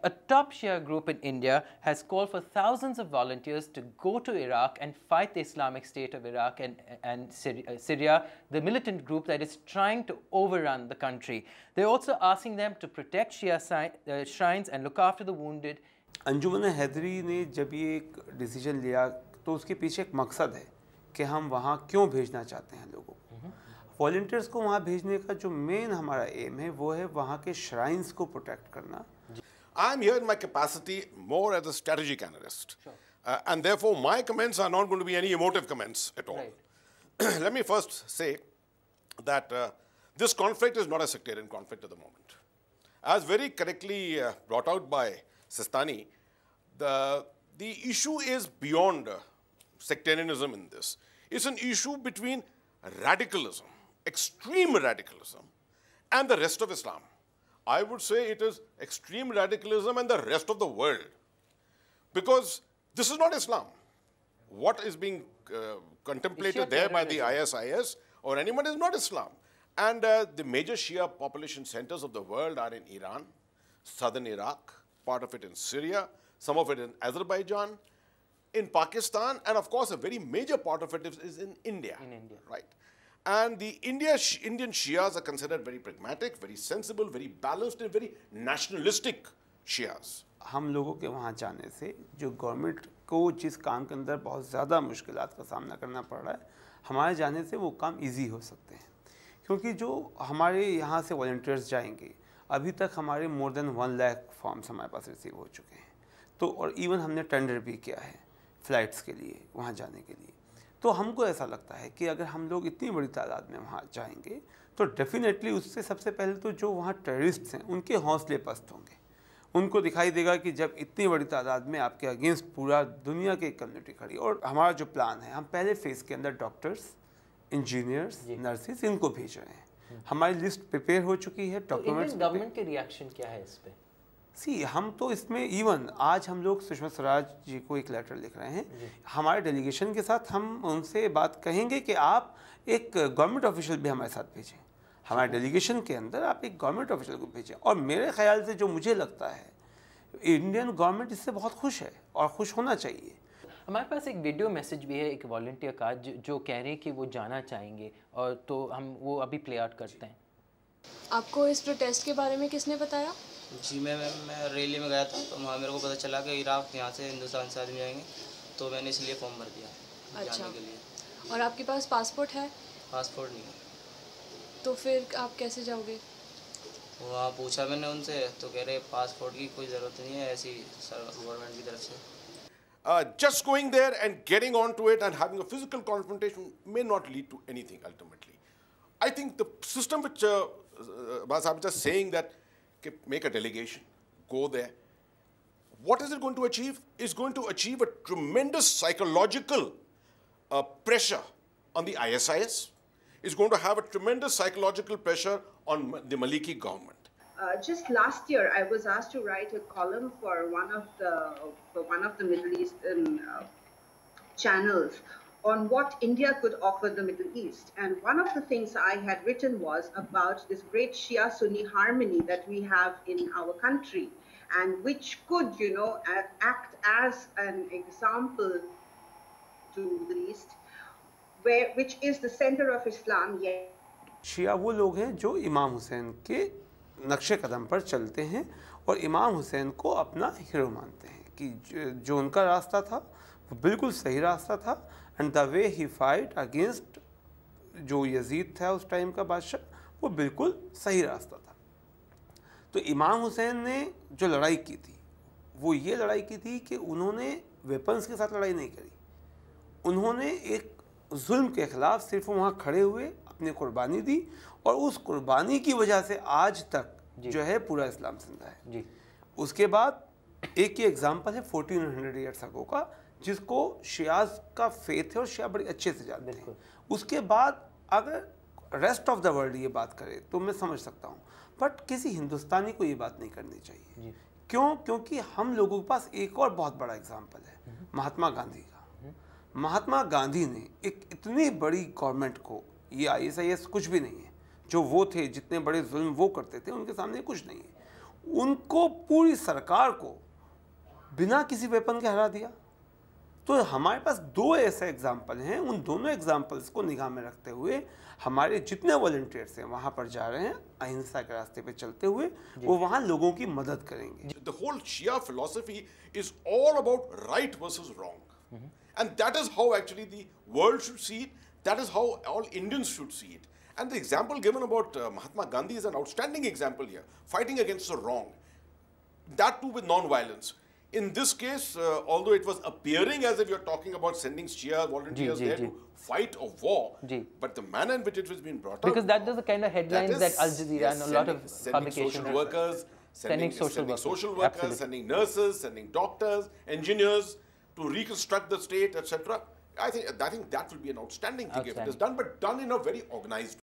A top Shia group in India has called for thousands of volunteers to go to Iraq and fight the Islamic State of Iraq and Syria, the militant group that is trying to overrun the country. They're also asking them to protect Shia shrines and look after the wounded. अंजुमन हैदरी ने जब ये एक decision लिया तो उसके पीछे एक मकसद है कि हम वहाँ क्यों भेजना चाहते हैं लोगों को। वॉलंटियर्स को वहाँ भेजने का जो मेन हमारा एम है वो है वहाँ के श्राइन्स को प्रोटेक्ट करना। I am here in my capacity more as a strategic analyst. Sure. And therefore my comments are not going to be any emotive comments at all. Right. Let me first say that this conflict is not a sectarian conflict at the moment. As very correctly brought out by Sistani, the issue is beyond sectarianism in this. It's an issue between radicalism, extreme radicalism, and the rest of Islam. I would say it is extreme radicalism and the rest of the world. Because this is not Islam. What is being contemplated there by the ISIS or anyone is not Islam. And the major Shia population centers of the world are in Iran, southern Iraq, part of it in Syria, some of it in Azerbaijan, in Pakistan, and of course a very major part of it is in India. In India. Right. And the Indian Shias are considered very pragmatic, very sensible, very balanced, and very nationalistic Shias. हम लोगों के वहाँ जाने से जो government को जिस काम के अंदर बहुत ज़्यादा मुश्किलात का सामना करना पड़ रहा है, हमारे जाने से वो काम इजी हो सकते हैं। क्योंकि जो हमारे यहाँ से वॉलंटियर्स जाएंगे, अभी तक हमारे मोर देन 1 लाख फॉर्म्स हमारे पास रिसीव हो चुके हैं। तो और इवन हमने टेंडर भी किया है फ़्लाइट्स के लिए वहाँ जाने के लिए। तो हमको ऐसा लगता है कि अगर हम लोग इतनी बड़ी तादाद में वहाँ जाएंगे तो डेफिनेटली उससे सबसे पहले तो जो वहाँ टेररिस्ट्स हैं उनके हौसले पस्त होंगे। उनको दिखाई देगा कि जब इतनी बड़ी तादाद में आपके अगेंस्ट पूरा दुनिया की कम्युनिटी खड़ी। और हमारा जो प्लान है, हम पहले फेज़ के अंदर डॉक्टर्स, इंजीनियर्स, नर्सेस इनको भेज रहे हैं। हमारी लिस्ट प्रिपेयर हो चुकी है। डॉक्यूमेंट्स गवर्नमेंट के रिएक्शन क्या है इस पे? हम तो इसमें इवन आज हम लोग सुषमा स्वराज जी को एक लेटर लिख रहे हैं। हमारे डेलीगेशन के साथ हम उनसे बात कहेंगे कि आप एक गवर्नमेंट ऑफिशियल भी हमारे साथ भेजें। हमारे डेलीगेशन के अंदर आप एक गवर्नमेंट ऑफिशियल को भेजें। और मेरे ख्याल से जो मुझे लगता है इंडियन गवर्नमेंट इससे बहुत खुश है और खुश होना चाहिए। हमारे पास एक वीडियो मैसेज भी है एक वॉलंटियर का जो कह रहे हैं कि वो जाना चाहेंगे, और तो हम वो अभी प्ले आउट करते हैं। आपको इस प्रोटेस्ट के बारे में किसने बताया? जी मैं रैली में गया था तो वहाँ मेरे को पता चला कि इराक यहाँ से हिंदुस्तान से आदमी आएंगे, तो मैंने इसलिए फॉर्म भर दिया जाने के लिए। और आपके पास पासपोर्ट है? पासपोर्ट नहीं है। तो फिर आप कैसे जाओगे? वहाँ पूछा मैंने उनसे तो कह रहे पासपोर्ट की कोई ज़रूरत नहीं है, ऐसी गवर्नमेंट की तरफ से। Just going there and getting onto it and having a physical confrontation may not lead to anything ultimately. I think the system which I'm just saying that make a delegation, go there. What is it going to achieve? It's going to achieve a tremendous psychological pressure on the ISIS. It's going to have a tremendous psychological pressure on the Maliki government. Just last year, I was asked to write a column for one of the Middle Eastern channels on what India could offer the Middle East. And one of the things I had written was about this great Shia-Sunni harmony that we have in our country, and which could, act as an example to the East, which is the center of Islam. शिया वो लोग हैं जो इमाम हुसैन के नक्शे कदम पर चलते हैं और इमाम हुसैन को अपना हीरो मानते हैं कि जो उनका रास्ता था वो बिल्कुल सही रास्ता था। And the way he fight against जो यजीद था उस टाइम का बादशाह, वो बिल्कुल सही रास्ता था। तो इमाम हुसैन ने जो लड़ाई की थी वो ये लड़ाई की थी कि उन्होंने वेपन्स के साथ लड़ाई नहीं करी। उन्होंने एक जुल्म के ख़िलाफ़ सिर्फ वहाँ खड़े हुए, अपनी कुर्बानी दी, और उस कुर्बानी की वजह से आज तक जो है पूरा इस्लाम जिंदा है। जी। उसके बाद एक ही एग्जाम्पल है 1400 ईयर्स अगो का, जिसको शियाज का फेथ है और शिया बड़ी अच्छे से जानते हैं। उसके बाद अगर रेस्ट ऑफ द वर्ल्ड ये बात करे तो मैं समझ सकता हूँ, बट किसी हिंदुस्तानी को ये बात नहीं करनी चाहिए। क्यों? क्योंकि हम लोगों के पास एक और बहुत बड़ा एग्जाम्पल है महात्मा गांधी का। महात्मा गांधी ने एक इतनी बड़ी गवर्नमेंट को, ये ISIS कुछ भी नहीं है, जो वो थे, जितने बड़े जुल्म वो करते थे उनके सामने कुछ नहीं है, उनको पूरी सरकार को बिना किसी वेपन के हरा दिया। तो हमारे पास दो ऐसे एग्जाम्पल हैं, उन दोनों एग्जाम्पल्स को निगाह में रखते हुए हमारे जितने वॉलंटियर्स हैं वहाँ पर जा रहे हैं अहिंसा के रास्ते पे चलते हुए, वो वहाँ लोगों की मदद करेंगे। The whole Shia philosophy is all about right versus wrong. And that is how actually the world should see it. That is how all Indians should see it. And the example given about Mahatma Gandhi is an outstanding example here, fighting against the wrong. That too with non-violence. In this case, although it was appearing as if you're talking about sending Shia volunteers there to fight a war, but the manner in which it was being brought up... Because that was the kind of headlines that Al Jazeera and a lot of publications... Social workers, sending social workers, Absolutely. sending nurses, sending doctors, engineers to reconstruct the state, etc. I think that will be an outstanding thing if it is done, but done in a very organized